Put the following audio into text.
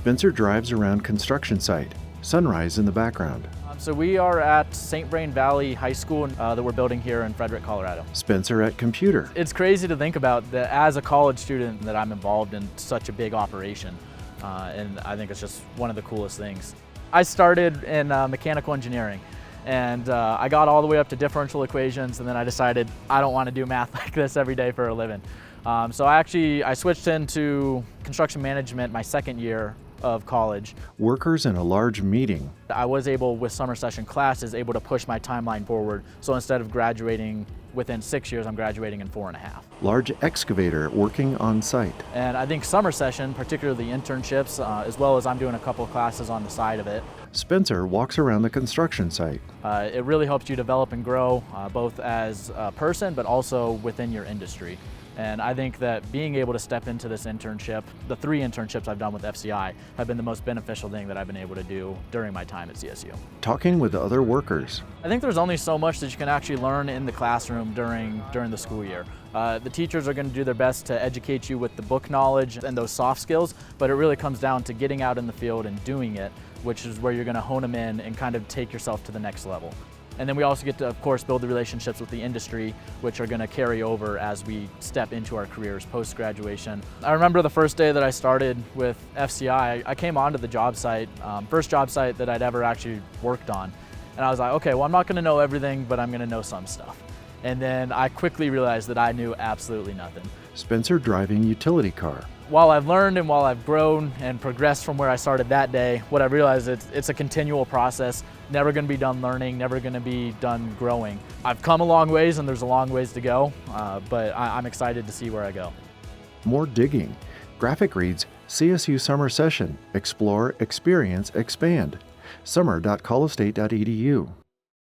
Spencer drives around construction site, sunrise in the background. So we are at St. Vrain Valley High School that we're building here in Frederick, Colorado. Spencer at computer. It's crazy to think about that as a college student that I'm involved in such a big operation. And I think it's just one of the coolest things. I started in mechanical engineering and I got all the way up to differential equations, and then I decided I don't want to do math like this every day for a living. So I switched into construction management my second year of college. Workers in a large meeting. I was able, with summer session classes, able to push my timeline forward. So instead of graduating within 6 years, I'm graduating in 4.5. Large excavator working on site. And I think summer session, particularly internships, as well as I'm doing a couple of classes on the side of it. Spencer walks around the construction site. It really helps you develop and grow, both as a person, but also within your industry. And I think that being able to step into this internship, the 3 internships I've done with FCI, have been the most beneficial thing that I've been able to do during my time at CSU. Talking with other workers. I think there's only so much that you can actually learn in the classroom during the school year. The teachers are going to do their best to educate you with the book knowledge and those soft skills, but it really comes down to getting out in the field and doing it, which is where you're going to hone them in and kind of take yourself to the next level. And then we also get to, of course, build the relationships with the industry, which are going to carry over as we step into our careers post-graduation. I remember the first day that I started with FCI, I came onto the job site, first job site that I'd ever actually worked on. And I was like, okay, well, I'm not going to know everything, but I'm going to know some stuff. And then I quickly realized that I knew absolutely nothing. Spencer driving utility car. While I've learned and while I've grown and progressed from where I started that day, what I realized is it's a continual process, never going to be done learning, never going to be done growing. I've come a long ways and there's a long ways to go, but I'm excited to see where I go. More digging. Graphic reads, CSU Summer Session. Explore, experience, expand. summer.colostate.edu.